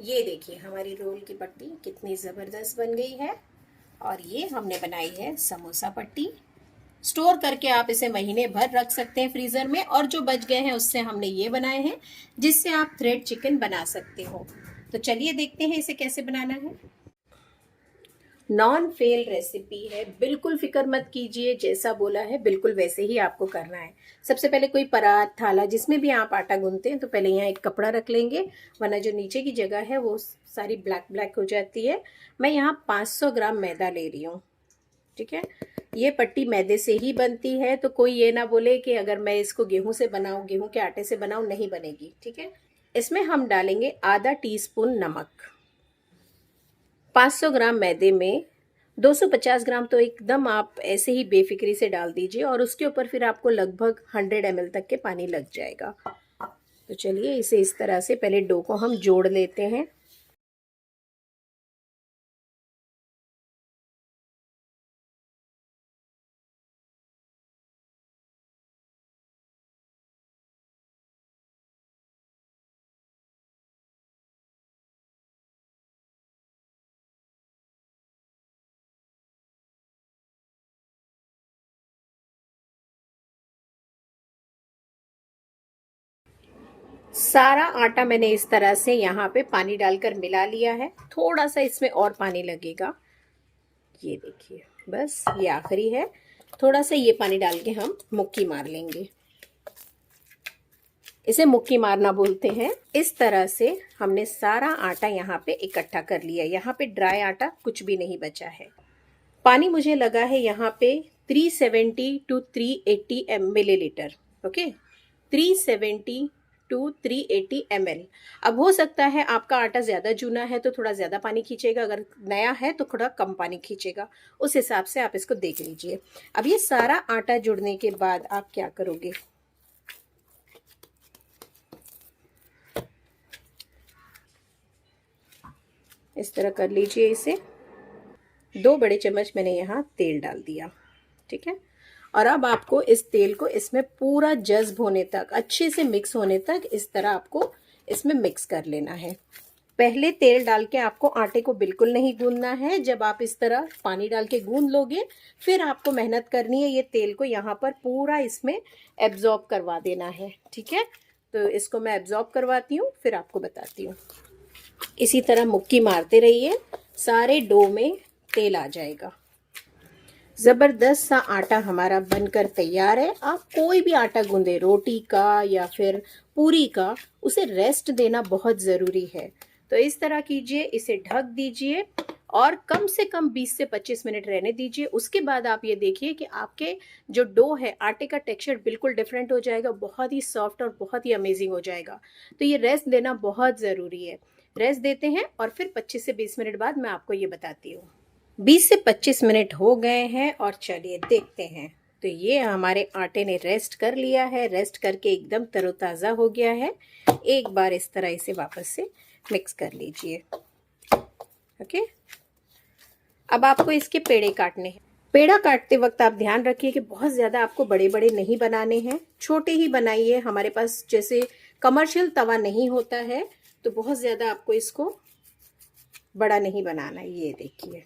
ये देखिए हमारी रोल की पट्टी कितनी ज़बरदस्त बन गई है। और ये हमने बनाई है समोसा पट्टी। स्टोर करके आप इसे महीने भर रख सकते हैं फ्रीज़र में, और जो बच गए हैं उससे हमने ये बनाए हैं जिससे आप थ्रेड चिकन बना सकते हो। तो चलिए देखते हैं इसे कैसे बनाना है। नॉन फेल रेसिपी है, बिल्कुल फिक्र मत कीजिए, जैसा बोला है बिल्कुल वैसे ही आपको करना है। सबसे पहले कोई परात थाला जिसमें भी आप आटा गूंथते हैं तो पहले यहाँ एक कपड़ा रख लेंगे, वरना जो नीचे की जगह है वो सारी ब्लैक ब्लैक हो जाती है। मैं यहाँ 500 ग्राम मैदा ले रही हूँ। ठीक है, ये पट्टी मैदे से ही बनती है, तो कोई ये ना बोले कि अगर मैं इसको गेहूं से बनाऊं, गेहूं के आटे से बनाऊं, नहीं बनेगी। ठीक है, इसमें हम डालेंगे आधा टीस्पून नमक। 500 ग्राम मैदे में 250 ग्राम तो एकदम आप ऐसे ही बेफिक्री से डाल दीजिए, और उसके ऊपर फिर आपको लगभग 100 ml तक के पानी लग जाएगा। तो चलिए इसे इस तरह से पहले डो को हम जोड़ लेते हैं। सारा आटा मैंने इस तरह से यहाँ पे पानी डालकर मिला लिया है। थोड़ा सा इसमें और पानी लगेगा, ये देखिए, बस ये आखिरी है। थोड़ा सा ये पानी डाल के हम मुक्की मार लेंगे। इसे मुक्की मारना बोलते हैं। इस तरह से हमने सारा आटा यहाँ पे इकट्ठा कर लिया। यहाँ पे ड्राई आटा कुछ भी नहीं बचा है। पानी मुझे लगा है यहाँ पे 370 to 380 millilitre. Okay, 370 to 380 ml। अब हो सकता है आपका आटा ज़्यादा जूना है तो थोड़ा ज़्यादा पानी खींचेगा, अगर नया है तो थोड़ा कम पानी खींचेगा। उस हिसाब से आप इसको देख लीजिए। अब ये सारा आटा जुड़ने के बाद आप क्या करोगे, इस तरह कर लीजिए इसे। 2 बड़े चम्मच मैंने यहाँ तेल डाल दिया। ठीक है, और अब आपको इस तेल को इसमें पूरा जज्ब होने तक, अच्छे से मिक्स होने तक इस तरह आपको इसमें मिक्स कर लेना है। पहले तेल डाल के आपको आटे को बिल्कुल नहीं गूंदना है। जब आप इस तरह पानी डाल के गूंद लोगे फिर आपको मेहनत करनी है, ये तेल को यहाँ पर पूरा इसमें एब्जॉर्ब करवा देना है। ठीक है, तो इसको मैं एब्जॉर्ब करवाती हूँ फिर आपको बताती हूँ। इसी तरह मुक्की मारते रहिए, सारे डो में तेल आ जाएगा। ज़बरदस्त सा आटा हमारा बनकर तैयार है। आप कोई भी आटा गूंदे, रोटी का या फिर पूरी का, उसे रेस्ट देना बहुत ज़रूरी है। तो इस तरह कीजिए, इसे ढक दीजिए और कम से कम 20 से 25 मिनट रहने दीजिए। उसके बाद आप ये देखिए कि आपके जो डो है, आटे का टेक्सचर बिल्कुल डिफरेंट हो जाएगा, बहुत ही सॉफ्ट और बहुत ही अमेजिंग हो जाएगा। तो ये रेस्ट देना बहुत ज़रूरी है। रेस्ट देते हैं और फिर 25 से 20 मिनट बाद मैं आपको ये बताती हूँ। 20 से 25 मिनट हो गए हैं और चलिए देखते हैं। तो ये हमारे आटे ने रेस्ट कर लिया है, रेस्ट करके एकदम तरोताज़ा हो गया है। एक बार इस तरह इसे वापस से मिक्स कर लीजिए। ओके, अब आपको इसके पेड़े काटने हैं। पेड़ा काटते वक्त आप ध्यान रखिए कि बहुत ज़्यादा आपको बड़े बड़े नहीं बनाने हैं, छोटे ही बनाइए। हमारे पास जैसे कमर्शियल तवा नहीं होता है तो बहुत ज़्यादा आपको इसको बड़ा नहीं बनाना है। ये देखिए,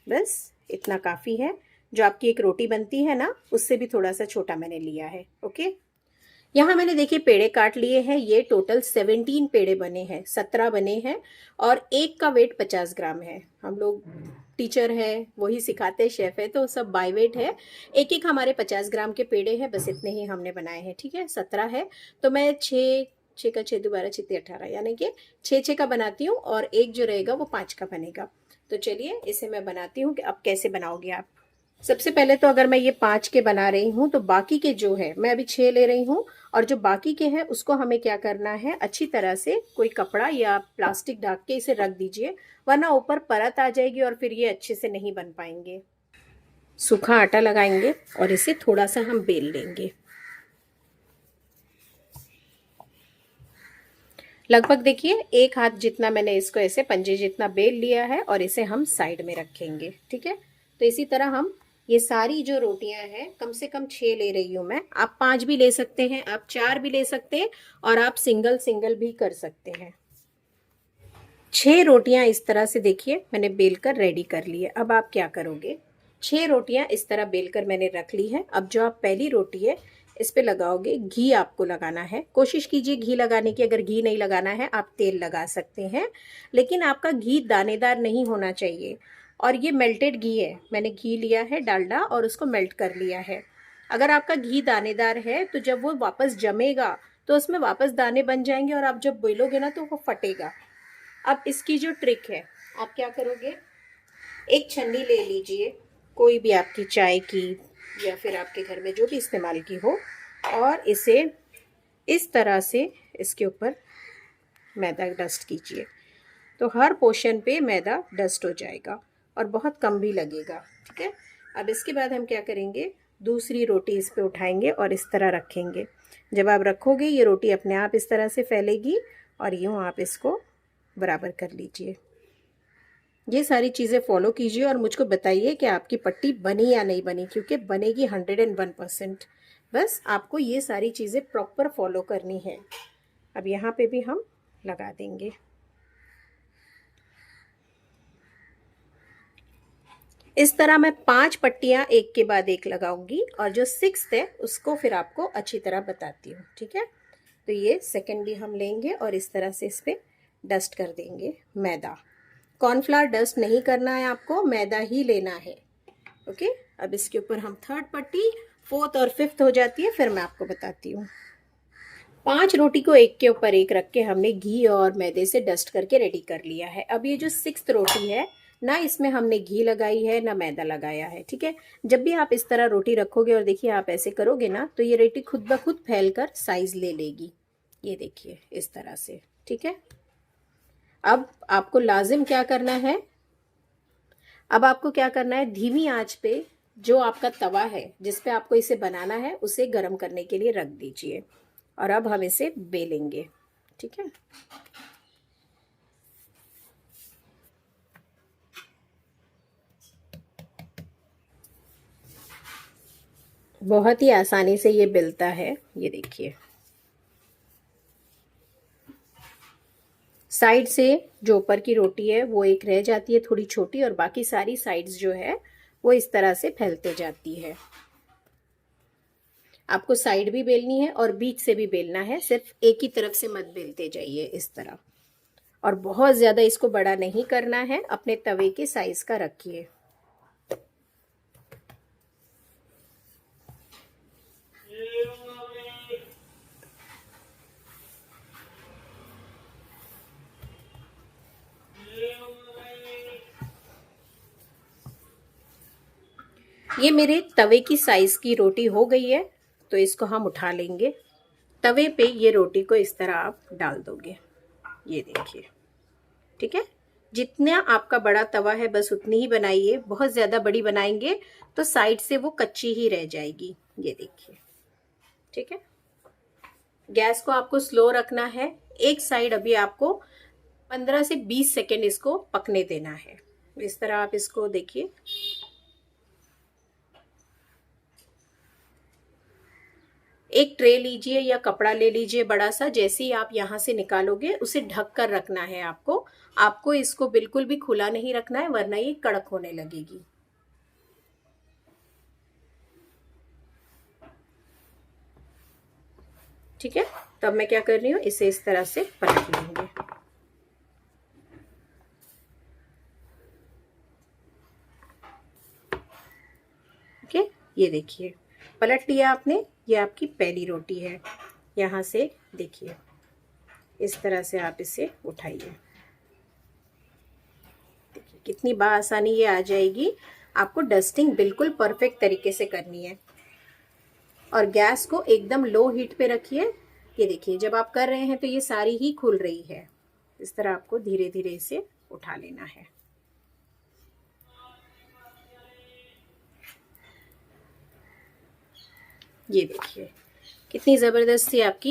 बस इतना काफ़ी है। जो आपकी एक रोटी बनती है ना, उससे भी थोड़ा सा छोटा मैंने लिया है। ओके, यहाँ मैंने देखिए पेड़े काट लिए हैं। ये टोटल 17 पेड़े बने हैं, 17 बने हैं, और एक का वेट 50 ग्राम है। हम लोग टीचर है, वही सिखाते, शेफ है, तो सब बाय वेट है। एक एक हमारे 50 ग्राम के पेड़े हैं, बस इतने ही हमने बनाए हैं। ठीक है, 17 है तो मैं 6 6 का 6 दोबारा 6 18, यानी कि 6 का बनाती हूँ, और एक जो रहेगा वो 5 का बनेगा। तो चलिए इसे मैं बनाती हूँ कि अब कैसे बनाओगे आप। सबसे पहले तो अगर मैं ये 5 के बना रही हूँ तो बाकी के जो है, मैं अभी 6 ले रही हूँ, और जो बाकी के हैं उसको हमें क्या करना है, अच्छी तरह से कोई कपड़ा या प्लास्टिक ढक के इसे रख दीजिए, वरना ऊपर परत आ जाएगी और फिर ये अच्छे से नहीं बन पाएंगे। सूखा आटा लगाएंगे और इसे थोड़ा सा हम बेल लेंगे। लगभग देखिए 1 हाथ जितना मैंने इसको ऐसे पंजे जितना बेल लिया है, और इसे हम साइड में रखेंगे। ठीक है, तो इसी तरह हम ये सारी जो रोटियां हैं, कम से कम 6 ले रही हूँ मैं। आप 5 भी ले सकते हैं, आप 4 भी ले सकते हैं, और आप सिंगल सिंगल भी कर सकते हैं। 6 रोटियां इस तरह से देखिए मैंने बेलकर रेडी कर ली है। अब आप क्या करोगे, 6 रोटियां इस तरह बेलकर मैंने रख ली है। अब जो आप पहली रोटी है इस पे लगाओगे, घी आपको लगाना है। कोशिश कीजिए घी लगाने की, अगर घी नहीं लगाना है आप तेल लगा सकते हैं, लेकिन आपका घी दानेदार नहीं होना चाहिए। और ये मेल्टेड घी है, मैंने घी लिया है डालडा और उसको मेल्ट कर लिया है। अगर आपका घी दानेदार है तो जब वो वापस जमेगा तो उसमें वापस दाने बन जाएंगे और आप जब बेलोगे ना तो वो फटेगा। अब इसकी जो ट्रिक है, आप क्या करोगे, एक छन्नी ले लीजिए, कोई भी आपकी चाय की या फिर आपके घर में जो भी इस्तेमाल की हो, और इसे इस तरह से इसके ऊपर मैदा डस्ट कीजिए। तो हर पोर्शन पे मैदा डस्ट हो जाएगा और बहुत कम भी लगेगा। ठीक है, अब इसके बाद हम क्या करेंगे, दूसरी रोटी इस पे उठाएंगे और इस तरह रखेंगे। जब आप रखोगे ये रोटी अपने आप इस तरह से फैलेगी और यूँ आप इसको बराबर कर लीजिए। ये सारी चीज़ें फॉलो कीजिए और मुझको बताइए कि आपकी पट्टी बनी या नहीं बनी, क्योंकि बनेगी 101%। बस आपको ये सारी चीज़ें प्रॉपर फॉलो करनी है। अब यहाँ पे भी हम लगा देंगे। इस तरह मैं 5 पट्टियाँ एक के बाद एक लगाऊंगी और जो 6th है उसको फिर आपको अच्छी तरह बताती हूँ। ठीक है, तो ये सेकंड भी हम लेंगे और इस तरह से इस पर डस्ट कर देंगे मैदा। कॉर्नफ्लावर डस्ट नहीं करना है आपको, मैदा ही लेना है। ओके, अब इसके ऊपर हम थर्ड पट्टी, 4th और 5th हो जाती है, फिर मैं आपको बताती हूँ। 5 रोटी को एक के ऊपर एक रख के हमने घी और मैदे से डस्ट करके रेडी कर लिया है। अब ये जो 6th रोटी है ना, इसमें हमने घी लगाई है ना मैदा लगाया है। ठीक है, जब भी आप इस तरह रोटी रखोगे और देखिए आप ऐसे करोगे ना तो ये रोटी खुद ब खुद फैल कर साइज ले लेगी। ये देखिए इस तरह से। ठीक है, अब आपको लाजिम क्या करना है, अब आपको क्या करना है, धीमी आंच पे जो आपका तवा है जिस पे आपको इसे बनाना है उसे गर्म करने के लिए रख दीजिए और अब हम इसे बेलेंगे। ठीक है, बहुत ही आसानी से ये बेलता है। ये देखिए साइड से जो ऊपर की रोटी है वो एक रह जाती है थोड़ी छोटी, और बाकी सारी साइड्स जो है वो इस तरह से फैलते जाती है। आपको साइड भी बेलनी है और बीच से भी बेलना है, सिर्फ एक ही तरफ से मत बेलते जाइए इस तरह। और बहुत ज्यादा इसको बड़ा नहीं करना है, अपने तवे के साइज का रखिए। ये मेरे तवे की साइज की रोटी हो गई है, तो इसको हम उठा लेंगे। तवे पे ये रोटी को इस तरह आप डाल दोगे। ये देखिए, ठीक है, जितना आपका बड़ा तवा है बस उतनी ही बनाइए, बहुत ज्यादा बड़ी बनाएंगे तो साइड से वो कच्ची ही रह जाएगी। ये देखिए, ठीक है, गैस को आपको स्लो रखना है। एक साइड अभी आपको 15 से 20 सेकेंड इसको पकने देना है। इस तरह आप इसको देखिए। एक ट्रे लीजिए या कपड़ा ले लीजिए बड़ा सा, जैसे ही आप यहाँ से निकालोगे उसे ढक कर रखना है आपको। आपको इसको बिल्कुल भी खुला नहीं रखना है, वरना ये कड़क होने लगेगी। ठीक है, तब मैं क्या कर रही हूँ, इसे इस तरह से पलट लेंगे। ओके, ये देखिए पलट लिया आपने। ये आपकी पहली रोटी है। यहाँ से देखिए इस तरह से आप इसे उठाइए। देखिए कितनी बआसानी ये आ जाएगी। आपको डस्टिंग बिल्कुल परफेक्ट तरीके से करनी है और गैस को एकदम लो हीट पे रखिए। ये देखिए जब आप कर रहे हैं तो ये सारी ही खुल रही है। इस तरह आपको धीरे धीरे इसे उठा लेना है। ये देखिए कितनी ज़बरदस्त सी आपकी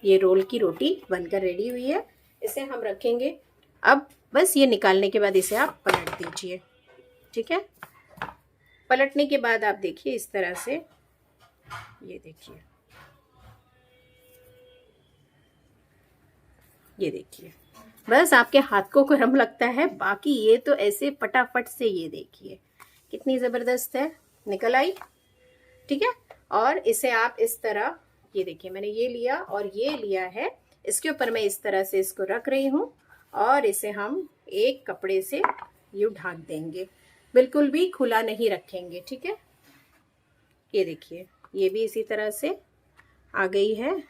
ये रोल की रोटी बनकर रेडी हुई है। इसे हम रखेंगे। अब बस ये निकालने के बाद इसे आप पलट दीजिए। ठीक है, पलटने के बाद आप देखिए इस तरह से, ये देखिए, ये देखिए बस आपके हाथ को गर्म लगता है, बाकी ये तो ऐसे फटाफट से, ये देखिए कितनी ज़बरदस्त है, निकल आई। ठीक है, और इसे आप इस तरह, ये देखिए मैंने ये लिया और ये लिया है, इसके ऊपर मैं इस तरह से इसको रख रही हूँ और इसे हम एक कपड़े से यूँ ढक देंगे, बिल्कुल भी खुला नहीं रखेंगे। ठीक है, ये देखिए ये भी इसी तरह से आ गई है।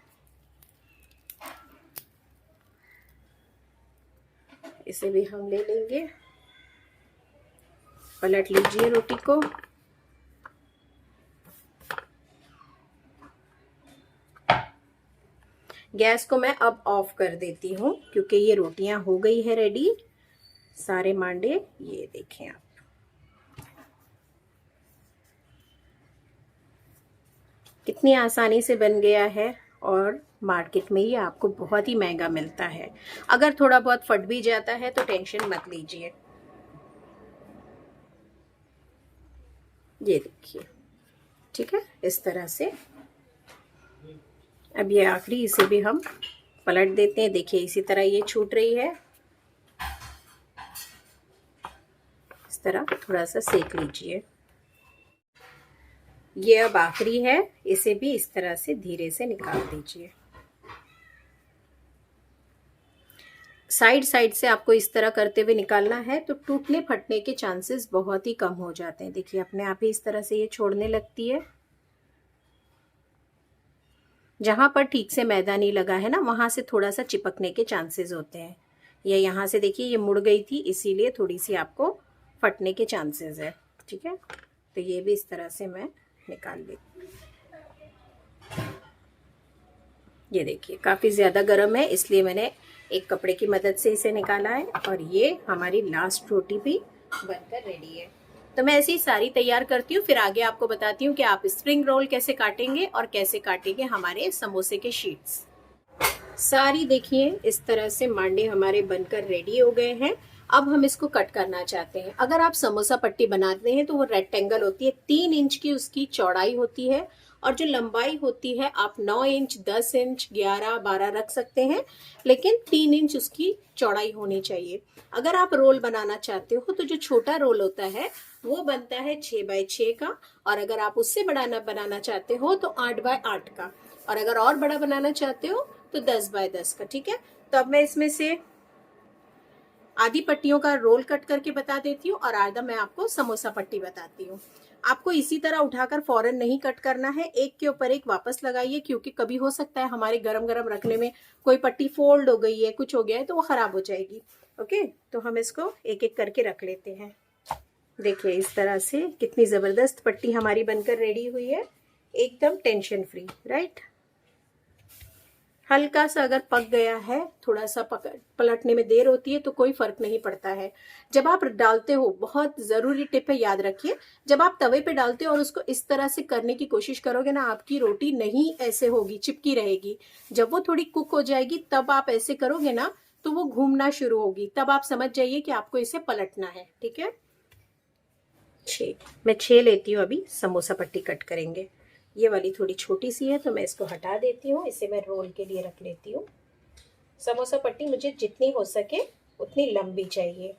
इसे भी हम ले लेंगे, पलट लीजिए रोटी को। गैस को मैं अब ऑफ कर देती हूँ क्योंकि ये रोटियां हो गई है रेडी, सारे मांडे। ये देखें आप, कितनी आसानी से बन गया है और मार्केट में ये आपको बहुत ही महंगा मिलता है। अगर थोड़ा बहुत फट भी जाता है तो टेंशन मत लीजिए। ये देखिए, ठीक है, इस तरह से। अब ये आखिरी, इसे भी हम पलट देते हैं। देखिए इसी तरह ये छूट रही है, इस तरह थोड़ा सा सेक लीजिए। ये अब आखिरी है, इसे भी इस तरह से धीरे से निकाल दीजिए। साइड साइड से आपको इस तरह करते हुए निकालना है तो टूटने फटने के चांसेस बहुत ही कम हो जाते हैं। देखिए अपने आप ही इस तरह से ये छोड़ने लगती है। जहां पर ठीक से मैदा नहीं लगा है ना, वहां से थोड़ा सा चिपकने के चांसेस होते हैं। ये यहाँ से देखिए ये मुड़ गई थी, इसीलिए थोड़ी सी आपको फटने के चांसेस है। ठीक है, तो ये भी इस तरह से मैं निकाल लेती। ये देखिए काफ़ी ज़्यादा गर्म है, इसलिए मैंने एक कपड़े की मदद से इसे निकाला है। और ये हमारी लास्ट रोटी भी बनकर रेडी है। तो मैं ऐसी सारी तैयार करती हूँ, फिर आगे आपको बताती हूँ कि आप स्प्रिंग रोल कैसे काटेंगे और कैसे काटेंगे हमारे समोसे के शीट्स। सारी देखिए इस तरह से मांडे हमारे बनकर रेडी हो गए हैं। अब हम इसको कट करना चाहते हैं। अगर आप समोसा पट्टी बनाते हैं तो वो रेक्टेंगल होती है, 3 इंच की उसकी चौड़ाई होती है और जो लंबाई होती है आप 9 इंच, 10 इंच, 11, 12 रख सकते हैं, लेकिन 3 इंच उसकी चौड़ाई होनी चाहिए। अगर आप रोल बनाना चाहते हो तो जो छोटा रोल होता है वो बनता है 6 बाय 6 का, और अगर आप उससे बनाना चाहते हो तो 8 बाय 8 का, और अगर और बड़ा बनाना चाहते हो तो 10 बाय 10 का। ठीक है, तो अब मैं इसमें से आधी पट्टियों का रोल कट करके बता देती हूँ और आधा मैं आपको समोसा पट्टी बताती हूँ। आपको इसी तरह उठाकर फौरन नहीं कट करना है, एक के ऊपर एक वापस लगाइए, क्योंकि कभी हो सकता है हमारे गरम गरम रखने में कोई पट्टी फोल्ड हो गई है, कुछ हो गया है तो वो खराब हो जाएगी। ओके, तो हम इसको एक एक करके रख लेते हैं। देखिए इस तरह से कितनी ज़बरदस्त पट्टी हमारी बनकर रेडी हुई है, एकदम टेंशन फ्री, राइट। हल्का सा अगर पक गया है, थोड़ा सा पलटने में देर होती है तो कोई फर्क नहीं पड़ता है। जब आप डालते हो, बहुत ज़रूरी टिप है, याद रखिए, जब आप तवे पे डालते हो और उसको इस तरह से करने की कोशिश करोगे ना, आपकी रोटी नहीं ऐसे होगी, चिपकी रहेगी। जब वो थोड़ी कुक हो जाएगी तब आप ऐसे करोगे ना तो वो घूमना शुरू होगी, तब आप समझ जाइए कि आपको इसे पलटना है। ठीक है, मैं 6 लेती हूँ, अभी समोसा पट्टी कट करेंगे। ये वाली थोड़ी छोटी सी है तो मैं इसको हटा देती हूँ, इसे मैं रोल के लिए रख लेती हूँ। समोसा पट्टी मुझे जितनी हो सके उतनी लंबी चाहिए।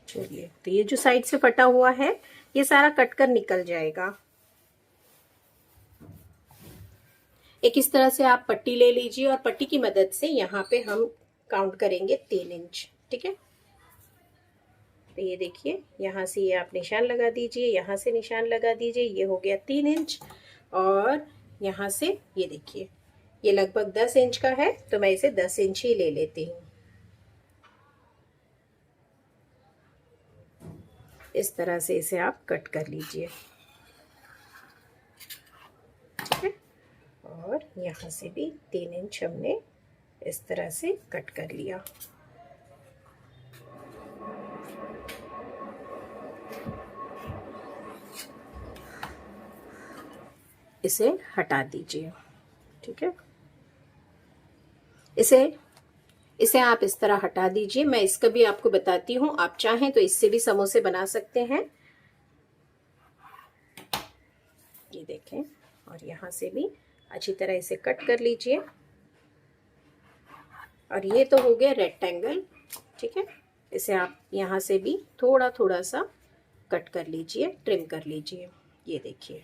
चलिए, तो ये जो साइड से फटा हुआ है ये सारा कट कर निकल जाएगा। एक इस तरह से आप पट्टी ले लीजिए और पट्टी की मदद से यहाँ पे हम काउंट करेंगे 3 इंच। ठीक है, तो ये देखिए यहाँ से ये आप निशान लगा दीजिए, यहाँ से निशान लगा दीजिए, ये हो गया 3 इंच। और यहाँ से ये देखिए ये लगभग 10 इंच का है तो मैं इसे 10 इंच ही ले लेती हूँ। इस तरह से इसे आप कट कर लीजिए। ठीक है, और यहाँ से भी 3 इंच हमने इस तरह से कट कर लिया। इसे हटा दीजिए। ठीक है, इसे आप इस तरह हटा दीजिए। मैं इसका भी आपको बताती हूँ, आप चाहें तो इससे भी समोसे बना सकते हैं। ये देखें, और यहाँ से भी अच्छी तरह इसे कट कर लीजिए। और ये तो हो गया रेक्टेंगल, ठीक है। इसे आप यहाँ से भी थोड़ा थोड़ा सा कट कर लीजिए, ट्रिम कर लीजिए, ये देखिए,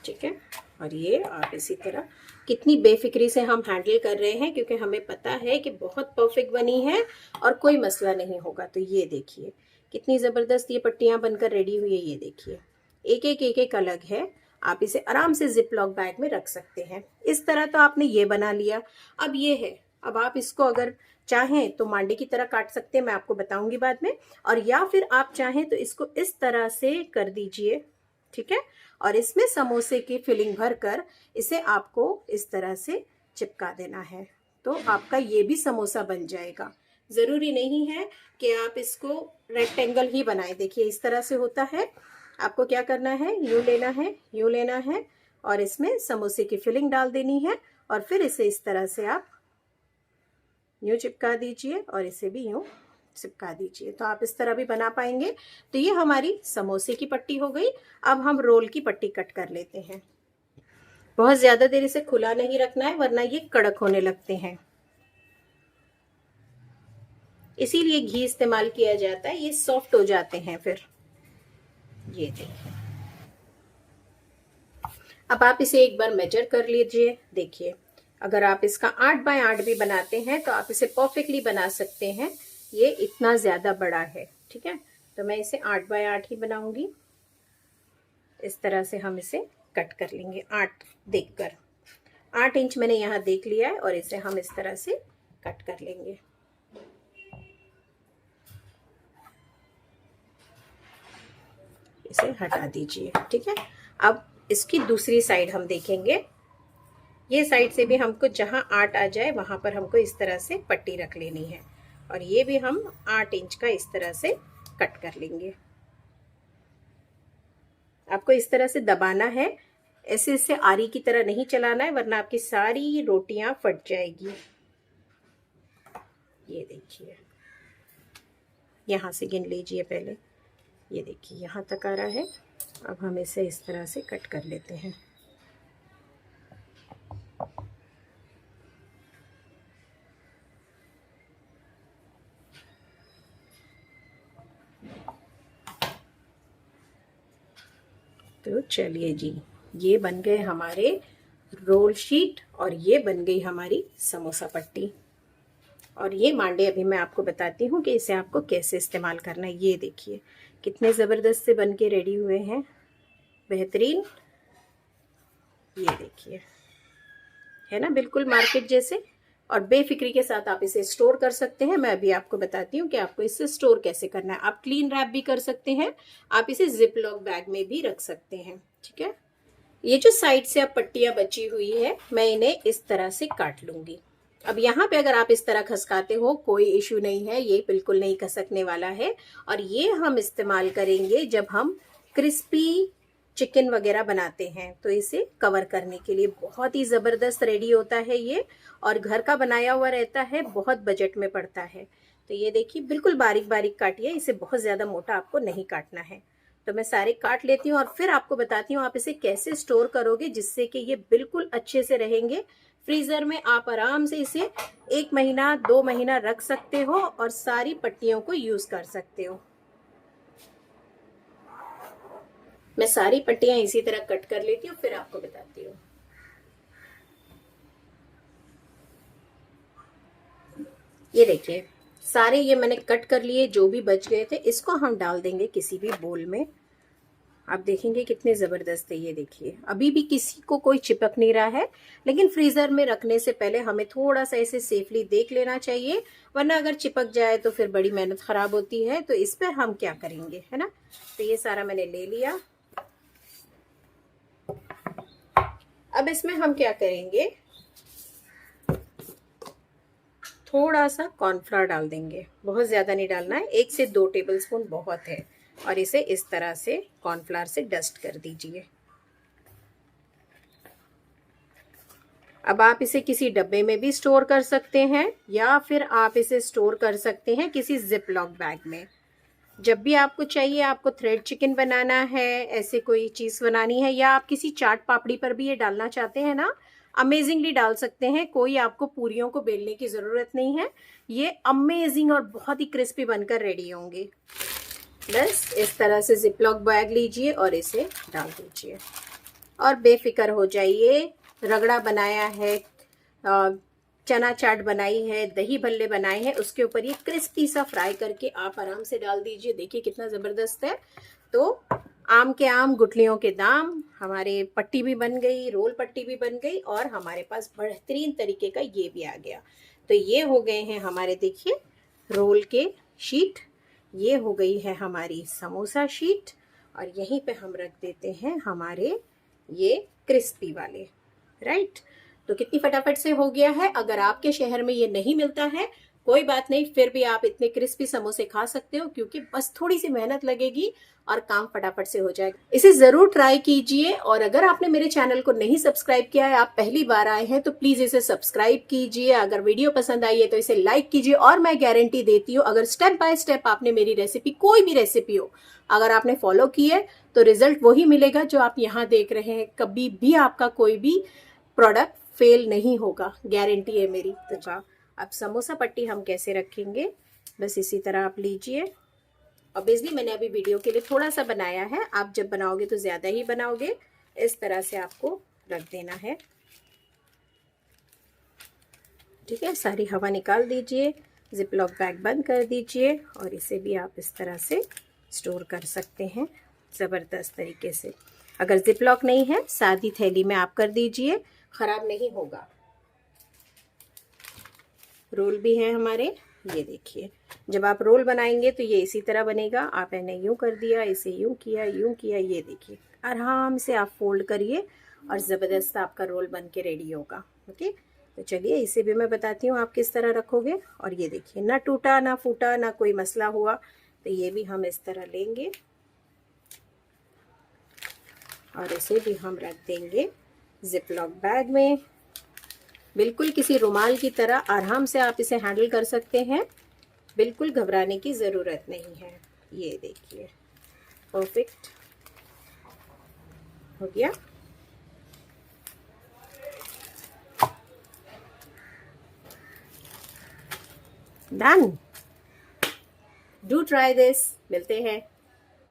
ठीक है। और ये आप इसी तरह, कितनी बेफिक्री से हम हैंडल कर रहे हैं क्योंकि हमें पता है कि बहुत परफेक्ट बनी है और कोई मसला नहीं होगा। तो ये देखिए कितनी ज़बरदस्त ये पट्टियाँ बनकर रेडी हुई है, ये देखिए, एक एक अलग है। आप इसे आराम से जिप लॉक बैग में रख सकते हैं। इस तरह तो आपने ये बना लिया। अब ये है, अब आप इसको अगर चाहें तो मांडे की तरह काट सकते हैं, मैं आपको बताऊंगी बाद में, और या फिर आप चाहें तो इसको इस तरह से कर दीजिए, ठीक है। और इसमें समोसे की फिलिंग भर कर इसे आपको इस तरह से चिपका देना है, तो आपका ये भी समोसा बन जाएगा। ज़रूरी नहीं है कि आप इसको रेक्टेंगल ही बनाएं। देखिए इस तरह से होता है। आपको क्या करना है, यूँ लेना है, यूँ लेना है और इसमें समोसे की फिलिंग डाल देनी है और फिर इसे इस तरह से आप यूँ चिपका दीजिए और इसे भी यूँ चिपका दीजिए। तो आप इस तरह भी बना पाएंगे। तो ये हमारी समोसे की पट्टी हो गई। अब हम रोल की पट्टी कट कर लेते हैं। बहुत ज़्यादा देर इसे खुला नहीं रखना है वरना ये कड़क होने लगते हैं, इसीलिए घी इस्तेमाल किया जाता है, ये सॉफ्ट हो जाते हैं फिर। ये देखिए, अब आप इसे एक बार मेजर कर लीजिए। देखिए अगर आप इसका 8 बाय 8 भी बनाते हैं तो आप इसे परफेक्टली बना सकते हैं। ये इतना ज़्यादा बड़ा है, ठीक है। तो मैं इसे 8 बाय 8 ही बनाऊंगी। इस तरह से हम इसे कट कर लेंगे 8 देखकर। 8 इंच मैंने यहाँ देख लिया है और इसे हम इस तरह से कट कर लेंगे। इसे हटा दीजिए, ठीक है। अब इसकी दूसरी साइड हम देखेंगे। ये साइड से भी हमको जहाँ 8 आ जाए वहां पर हमको इस तरह से पट्टी रख लेनी है और ये भी हम 8 इंच का इस तरह से कट कर लेंगे। आपको इस तरह से दबाना है, ऐसे इससे आरी की तरह नहीं चलाना है वरना आपकी सारी रोटियां फट जाएगी। ये देखिए, यहाँ से गिन लीजिए पहले। ये देखिए यहाँ तक आ रहा है। अब हम इसे इस तरह से कट कर लेते हैं। तो चलिए जी, ये बन गए हमारे रोल शीट और ये बन गई हमारी समोसा पट्टी। और ये मांडे अभी मैं आपको बताती हूँ कि इसे आपको कैसे इस्तेमाल करना है। ये देखिए कितने ज़बरदस्त से बन के रेडी हुए हैं, बेहतरीन। ये देखिए, है ना बिल्कुल मार्केट जैसे। और बेफिक्री के साथ आप इसे स्टोर कर सकते हैं। मैं अभी आपको बताती हूँ कि आपको इसे स्टोर कैसे करना है। आप क्लीन रैप भी कर सकते हैं, आप इसे जिप लॉक बैग में भी रख सकते हैं, ठीक है। ये जो साइड से अब पट्टियां बची हुई है मैं इन्हें इस तरह से काट लूंगी। अब यहाँ पे अगर आप इस तरह खसकाते हो कोई इशू नहीं है, ये बिल्कुल नहीं खसकने वाला है। और ये हम इस्तेमाल करेंगे जब हम क्रिस्पी चिकन वगैरह बनाते हैं, तो इसे कवर करने के लिए बहुत ही ज़बरदस्त रेडी होता है ये। और घर का बनाया हुआ रहता है, बहुत बजट में पड़ता है। तो ये देखिए बिल्कुल बारीक बारीक काटिए, इसे बहुत ज़्यादा मोटा आपको नहीं काटना है। तो मैं सारे काट लेती हूँ और फिर आपको बताती हूँ आप इसे कैसे स्टोर करोगे जिससे कि ये बिल्कुल अच्छे से रहेंगे। फ्रीज़र में आप आराम से इसे 1 महीना 2 महीना रख सकते हो और सारी पट्टियों को यूज़ कर सकते हो। मैं सारी पट्टियां इसी तरह कट कर लेती हूँ फिर आपको बताती हूँ। ये देखिए सारे ये मैंने कट कर लिए, जो भी बच गए थे इसको हम डाल देंगे किसी भी बोल में। आप देखेंगे कितने ज़बरदस्त है। ये देखिए अभी भी किसी को कोई चिपक नहीं रहा है, लेकिन फ्रीज़र में रखने से पहले हमें थोड़ा सा इसे सेफली देख लेना चाहिए, वरना अगर चिपक जाए तो फिर बड़ी मेहनत ख़राब होती है। तो इस पर हम क्या करेंगे, है ना। तो ये सारा मैंने ले लिया। अब इसमें हम क्या करेंगे, थोड़ा सा कॉर्नफ्लावर डाल देंगे, बहुत ज़्यादा नहीं डालना है, 1 से 2 टेबलस्पून बहुत है। और इसे इस तरह से कॉर्नफ्लावर से डस्ट कर दीजिए। अब आप इसे किसी डब्बे में भी स्टोर कर सकते हैं या फिर आप इसे स्टोर कर सकते हैं किसी जिप लॉक बैग में। जब भी आपको चाहिए, आपको थ्रेड चिकन बनाना है, ऐसे कोई चीज़ बनानी है, या आप किसी चाट पापड़ी पर भी ये डालना चाहते हैं ना, अमेजिंगली डाल सकते हैं, कोई आपको पूरियों को बेलने की ज़रूरत नहीं है। ये अमेजिंग और बहुत ही क्रिस्पी बनकर रेडी होंगे। बस इस तरह से जिपलॉक बैग लीजिए और इसे डाल दीजिए और बेफिक्र हो जाइए। रगड़ा बनाया है, चना चाट बनाई है, दही भल्ले बनाए हैं, उसके ऊपर ये क्रिस्पी सा फ्राई करके आप आराम से डाल दीजिए। देखिए कितना ज़बरदस्त है। तो आम के आम गुठलियों के दाम, हमारे पट्टी भी बन गई, रोल पट्टी भी बन गई और हमारे पास बेहतरीन तरीके का ये भी आ गया। तो ये हो गए हैं हमारे, देखिए, रोल के शीट। ये हो गई है हमारी समोसा शीट और यहीं पे हम रख देते हैं हमारे ये क्रिस्पी वाले, राइट। तो कितनी फटाफट से हो गया है। अगर आपके शहर में ये नहीं मिलता है कोई बात नहीं, फिर भी आप इतने क्रिस्पी समोसे खा सकते हो, क्योंकि बस थोड़ी सी मेहनत लगेगी और काम फटाफट से हो जाएगा। इसे जरूर ट्राई कीजिए। और अगर आपने मेरे चैनल को नहीं सब्सक्राइब किया है, आप पहली बार आए हैं, तो प्लीज इसे सब्सक्राइब कीजिए। अगर वीडियो पसंद आई है तो इसे लाइक कीजिए। और मैं गारंटी देती हूँ, अगर स्टेप बाय स्टेप आपने मेरी रेसिपी, कोई भी रेसिपी हो, अगर आपने फॉलो की है तो रिजल्ट वही मिलेगा जो आप यहाँ देख रहे हैं। कभी भी आपका कोई भी प्रोडक्ट फेल नहीं होगा, गारंटी है मेरी। तो अब समोसा पट्टी हम कैसे रखेंगे, बस इसी तरह आप लीजिए। ऑब्वियसली मैंने अभी वीडियो के लिए थोड़ा सा बनाया है, आप जब बनाओगे तो ज़्यादा ही बनाओगे। इस तरह से आपको रख देना है, ठीक है। सारी हवा निकाल दीजिए, जिपलॉक बैग बंद कर दीजिए और इसे भी आप इस तरह से स्टोर कर सकते हैं ज़बरदस्त तरीके से। अगर जिपलॉक नहीं है, सादी थैली में आप कर दीजिए, ख़राब नहीं होगा। रोल भी है हमारे, ये देखिए। जब आप रोल बनाएंगे तो ये इसी तरह बनेगा। आप इन्हें यूं कर दिया, इसे यूं किया, यूं किया, ये देखिए आराम से आप फोल्ड करिए और ज़बरदस्त आपका रोल बन के रेडी होगा। ओके, तो चलिए इसे भी मैं बताती हूँ आप किस तरह रखोगे। और ये देखिए, ना टूटा ना फूटा ना कोई मसला हुआ। तो ये भी हम इस तरह लेंगे और इसे भी हम रख देंगे जिपलॉक बैग में। बिल्कुल किसी रुमाल की तरह आराम से आप इसे हैंडल कर सकते हैं, बिल्कुल घबराने की ज़रूरत नहीं है। ये देखिए, परफेक्ट हो गया। डन। Do try this. मिलते हैं